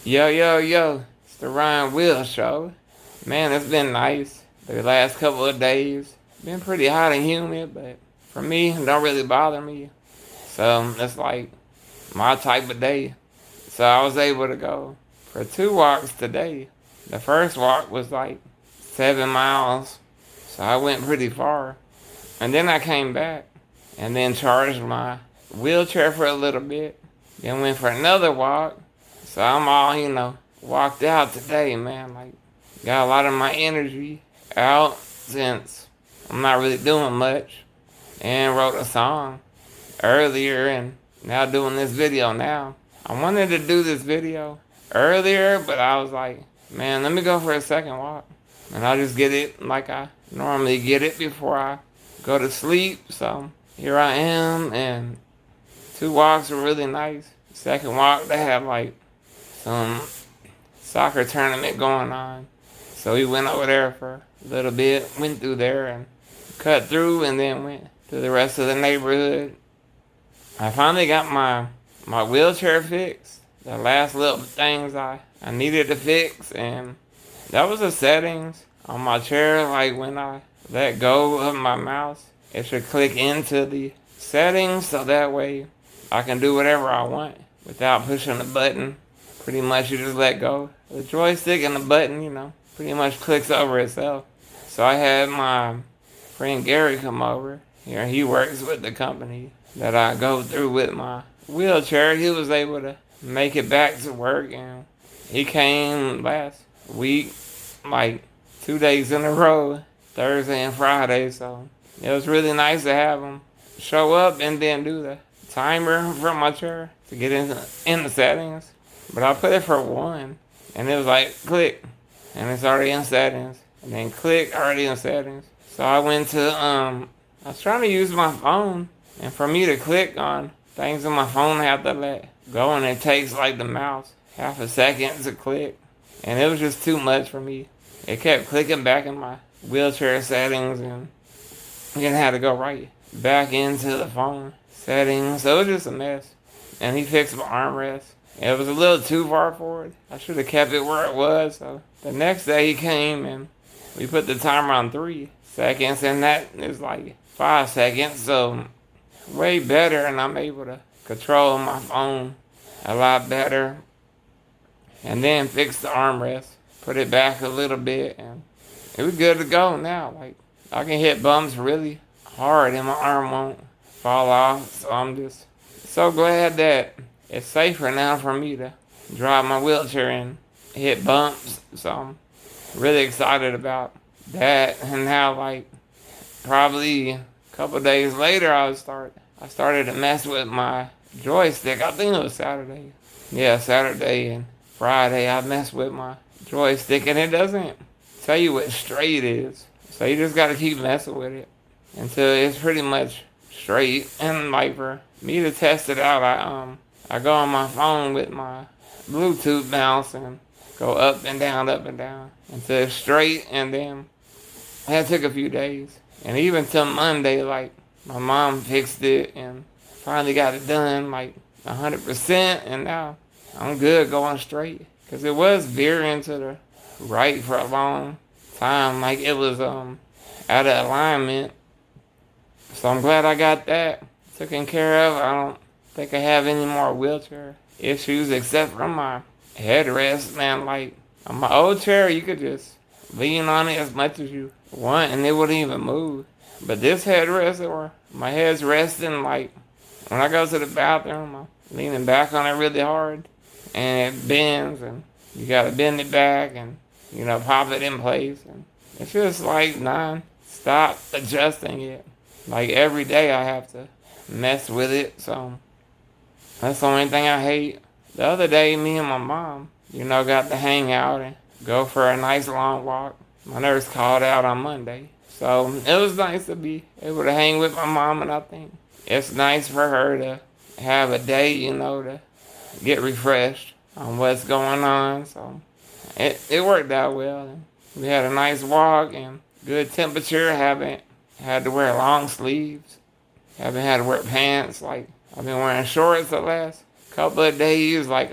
Yo, yo, yo, it's the Wheelz Show. Man, it's been nice the last couple of days. Been pretty hot and humid, but for me, it don't really bother me. So it's like my type of day. So I was able to go for 2 walks today. The first walk was like 7 miles, so I went pretty far. And then I came back and then charged my wheelchair for a little bit. Then went for another walk. So I'm all, walked out today, man. Like, got a lot of my energy out since I'm not really doing much. And wrote a song earlier and now doing this video now. I wanted to do this video earlier, but I was like, man, let me go for a second walk. And I'll just get it like I normally get it before I go to sleep. So here I am, and 2 walks were really nice. Second walk, they had like some soccer tournament going on. So we went over there for a little bit, went through there and cut through and then went to the rest of the neighborhood. I finally got my wheelchair fixed. The last little things I needed to fix, and that was the settings on my chair. Like when I let go of my mouse, it should click into the settings so that way I can do whatever I want without pushing the button. Pretty much you just let go. The joystick and the button, pretty much clicks over itself. So I had my friend Gary come over here. He works with the company that I go through with my wheelchair. He was able to make it back to work, and he came last week, like 2 days in a row, Thursday and Friday. So it was really nice to have him show up and then do the timer from my chair to get in the settings. But I put it for 1, and it was like click, and it's already in settings, and then click, already in settings. So I went to I was trying to use my phone, and for me to click on things on my phone, I have to let go, and it takes like the mouse half a second to click, and it was just too much for me. It kept clicking back in my wheelchair settings, and then had to go right back into the phone settings. So it was just a mess. And he fixed my armrest. It was a little too far forward. I should have kept it where it was. So the next day he came and we put the timer on 3 seconds, and that is like 5 seconds. So way better, and I'm able to control my phone a lot better. And then fix the armrest, put it back a little bit, and it was good to go now. Like, I can hit bumps really hard and my arm won't fall off. So I'm just so glad that it's safer now for me to drive my wheelchair and hit bumps. So I'm really excited about that. And now, like, probably a couple days later, I started to mess with my joystick. I think it was Saturday. Yeah, Saturday and Friday, I messed with my joystick, and it doesn't tell you what straight is. So you just gotta keep messing with it until it's pretty much straight. And like for me to test it out, I go on my phone with my Bluetooth mouse and go up and down until it's straight. And then that took a few days, and even till Monday, like my mom fixed it and finally got it done like 100%, and now I'm good going straight. Cause it was veering to the right for a long time, like it was out of alignment. So I'm glad I got that taken care of. I don't think I have any more wheelchair issues except for my headrest, man. Like on my old chair, you could just lean on it as much as you want and it wouldn't even move. But this headrest, or my head's resting, like when I go to the bathroom, I'm leaning back on it really hard, and it bends, and you gotta bend it back and pop it in place, and it's just like non-stop adjusting it. Like every day I have to mess with it, so that's the only thing I hate. The other day, me and my mom, got to hang out and go for a nice long walk. My nurse called out on Monday, so it was nice to be able to hang with my mom, and I think it's nice for her to have a day, to get refreshed on what's going on. So it worked out well. And we had a nice walk and good temperature. Haven't had to wear long sleeves. Haven't had to wear pants. Like, I've been wearing shorts the last couple of days. Like,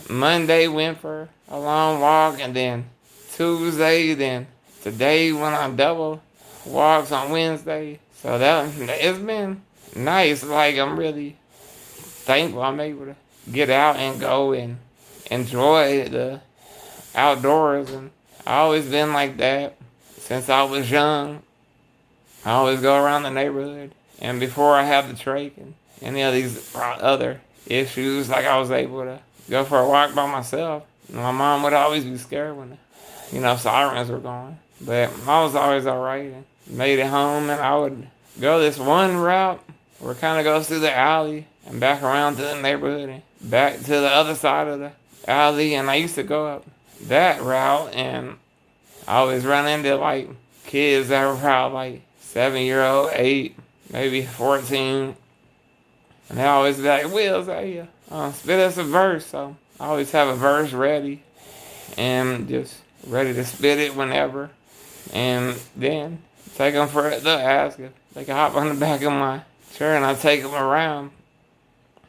Monday went for a long walk, and then Tuesday, then today when I double walks on Wednesday. So it's been nice. Like I'm really thankful I'm able to get out and go and enjoy the outdoors. And I always been like that since I was young. I always go around the neighborhood, and before I had the trach and any of these other issues, like I was able to go for a walk by myself. My mom would always be scared when sirens were going, but I was always all right and made it home. And I would go this one route where it kind of goes through the alley and back around to the neighborhood and back to the other side of the alley. And I used to go up that route, and I always run into like kids that were probably like 7-year-old, 8, maybe 14, and they always be like, Wheelz, hey, spit us a verse. So I always have a verse ready and just ready to spit it whenever. And then take them for the ask if they can hop on the back of my chair, and I take them around.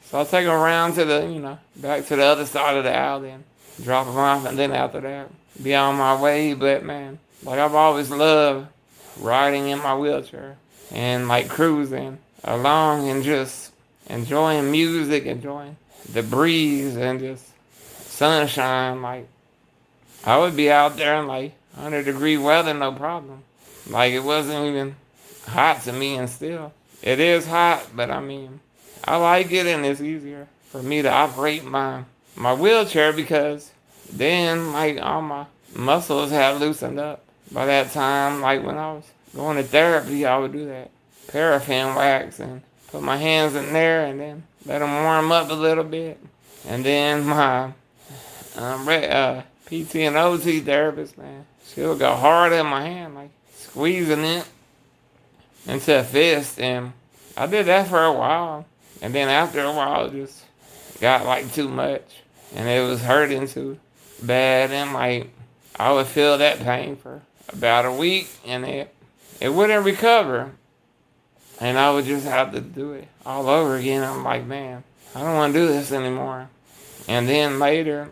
So I'll take them around to back to the other side of the alley and drop them off, and then after that, be on my way. But man, like I've always loved riding in my wheelchair and like cruising along and just enjoying music, enjoying the breeze and just sunshine. Like I would be out there in like 100-degree weather, no problem. Like it wasn't even hot to me, and still it is hot, but I mean I like it, and it's easier for me to operate my wheelchair because then like all my muscles had loosened up. By that time, like when I was going to therapy, I would do that paraffin wax and put my hands in there and then let them warm up a little bit. And then my PT and OT therapist, man, she would go hard in my hand, like squeezing it into a fist. And I did that for a while. And then after a while, it just got like too much. And it was hurting too bad. And like I would feel that pain for about a week, and it wouldn't recover, and I would just have to do it all over again. I'm like, man, I don't want to do this anymore. And then later,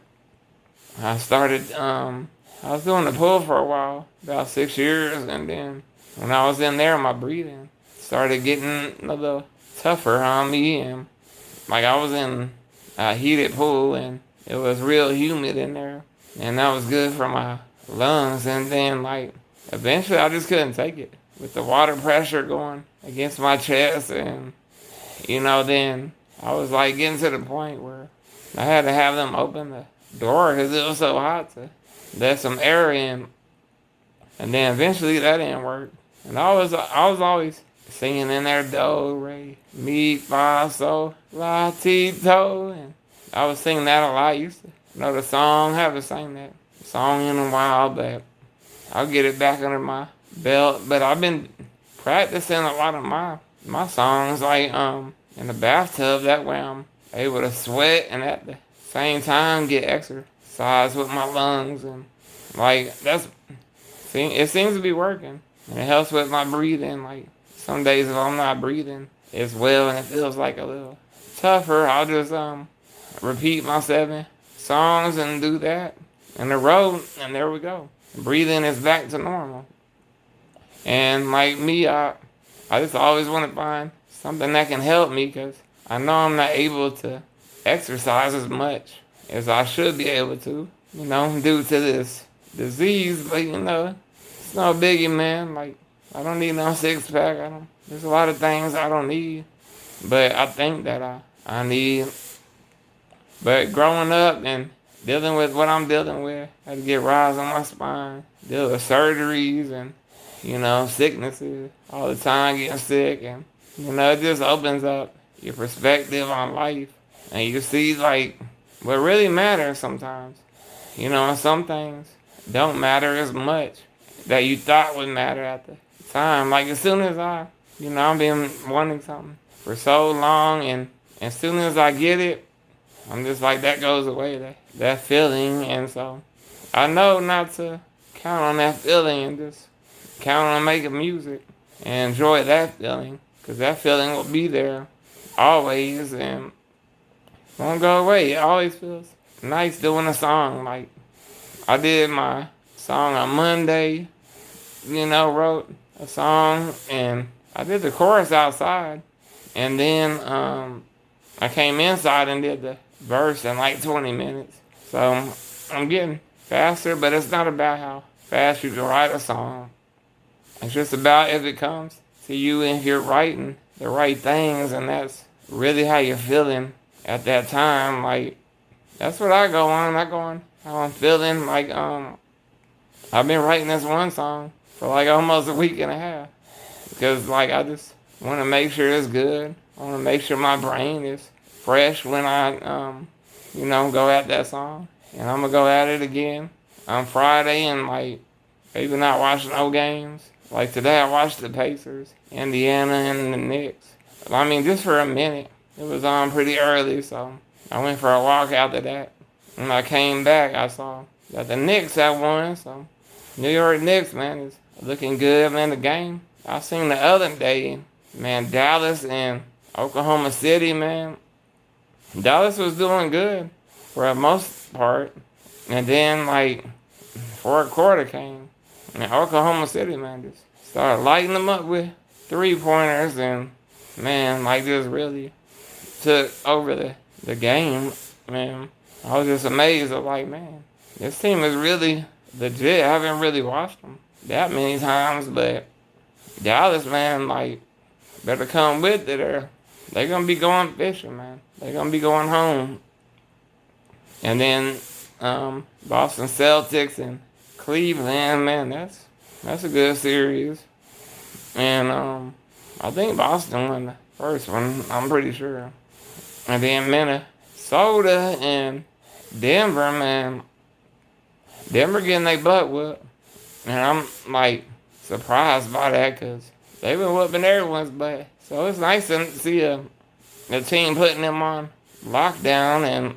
I started, I was doing the pool for a while, about 6 years, and then when I was in there, my breathing started getting a little tougher on me, and like I was in a heated pool, and it was real humid in there, and that was good for my lungs. And then like eventually I just couldn't take it with the water pressure going against my chest. And then I was like getting to the point where I had to have them open the door because it was so hot to let some air in. And then eventually that didn't work, and I was always singing in there, do re mi fa sol la ti do, and I was singing that a lot. I used to know the song, haven't sang that song in a while, but I'll get it back under my belt. But I've been practicing a lot of my songs, like in the bathtub. That way I'm able to sweat and at the same time get exercise with my lungs, and like it seems to be working, and it helps with my breathing. Like some days if I'm not breathing as well and it feels like a little tougher, I'll just repeat my 7 songs and do that in a row, and there we go. Breathing is back to normal. And like me, I just always want to find something that can help me, because I know I'm not able to exercise as much as I should be able to, due to this disease. But it's no biggie, man. Like I don't need no 6-pack. There's a lot of things I don't need, but I think that I need. But growing up and dealing with what I'm dealing with, I had to get rides on my spine, deal with surgeries and, sicknesses all the time, getting sick. And, it just opens up your perspective on life. And you see, like, what really matters sometimes. And some things don't matter as much that you thought would matter at the time. Like, as soon as I've been wanting something for so long, and as soon as I get it, I'm just like, that goes away, that feeling. And so I know not to count on that feeling and just count on making music and enjoy that feeling, because that feeling will be there always and won't go away. It always feels nice doing a song. Like, I did my song on Monday, wrote a song, and I did the chorus outside. And then I came inside and did the verse in like 20 minutes. So I'm getting faster, but it's not about how fast you can write a song. It's just about if it comes to you and you're writing the right things, and that's really how you're feeling at that time. Like, that's what I go on. I go on how I'm feeling. Like, I've been writing this one song for like almost a week and a half. Because, like, I just want to make sure it's good. I want to make sure my brain is fresh when I, go at that song. And I'm going to go at it again on Friday and, like, maybe not watch no games. Like today I watched the Pacers, Indiana, and the Knicks. I mean, just for a minute. It was on pretty early, so I went for a walk after that. When I came back, I saw that the Knicks had won, so New York Knicks, man, is looking good, man. The game I seen the other day, man, Dallas and Oklahoma City, man. Dallas was doing good for the most part. And then, like, fourth quarter came. And Oklahoma City, man, just started lighting them up with three-pointers. And, man, like, just really took over the game, man. I was just amazed. I'm like, man, this team is really legit. I haven't really watched them that many times, but Dallas, man, like, better come with it or they're going to be going fishing, man. They're going to be going home. And then Boston Celtics and Cleveland, man, that's a good series. And I think Boston won the first one, I'm pretty sure. And then Minnesota and Denver, man. Denver getting their butt whooped. And I'm, like, surprised by that because they've been whooping everyone's butt. So it's nice to see a team putting them on lockdown and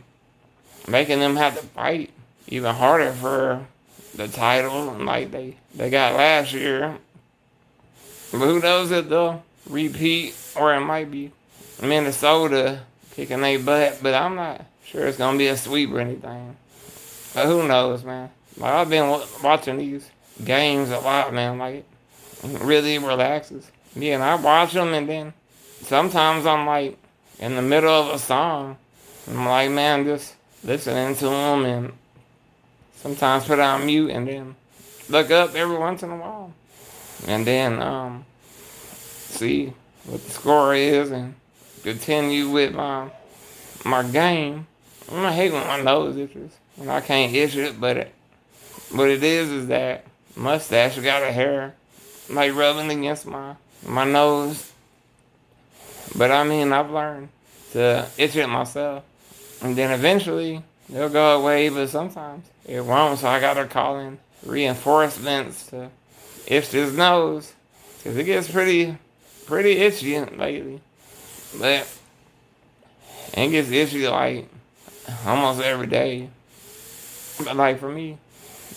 making them have to fight even harder for the title like they got last year. But who knows if they'll repeat or it might be Minnesota kicking their butt. But I'm not sure it's going to be a sweep or anything. But who knows, man. Like, I've been watching these games a lot, man. Like, it really relaxes. Yeah, and I watch them and then sometimes I'm like in the middle of a song. I'm like, man, just listening to them and sometimes put on mute and then look up every once in a while. And then see what the score is and continue with my game. I hate when my nose itches. When I can't itch it, but what it is that mustache got a hair like rubbing against my nose. But I mean, I've learned to itch it myself. And then eventually it'll go away, but sometimes it won't. So I gotta call in reinforcements to itch this nose. Cause it gets pretty itchy lately. But it gets itchy like almost every day. But like for me,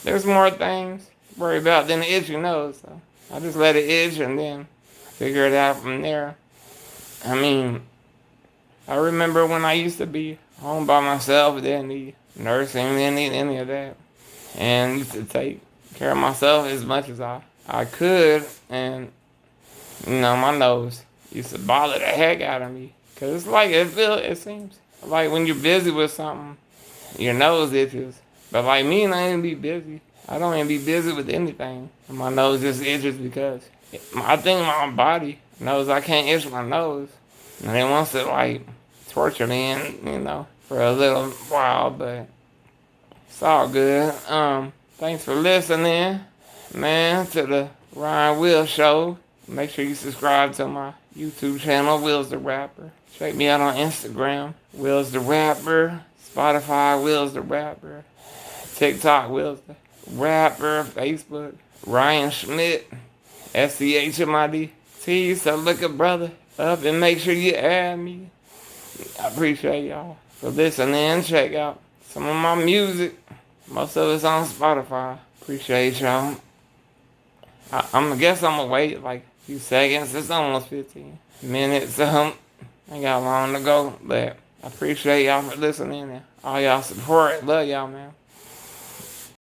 there's more things to worry about than the itchy nose. So I just let it itch and then figure it out from there. I mean, I remember when I used to be home by myself, didn't need nursing, didn't need any of that. And used to take care of myself as much as I could. And, my nose used to bother the heck out of me. Because it's like, it seems like when you're busy with something, your nose itches. But like me, I ain't be busy. I don't even be busy with anything. And my nose just itches because I think my body knows I can't itch my nose. And it wants to like torture me, for a little while, but it's all good. Thanks for listening, man, to the Wheelz Show. Make sure you subscribe to my YouTube channel, Wheelz the Rapper. Check me out on Instagram, Wheelz the Rapper. Spotify, Wheelz the Rapper. TikTok, Wheelz the Rapper. Facebook, Ryan Schmidt, SCHMIDT. So look a brother up and make sure you add me. I appreciate y'all for listening. Check out some of my music. Most of it's on Spotify. Appreciate y'all. I guess I'm gonna wait like a few seconds. It's almost 15 minutes. I ain't got long to go, but I appreciate y'all for listening. all y'all support. Love y'all, man.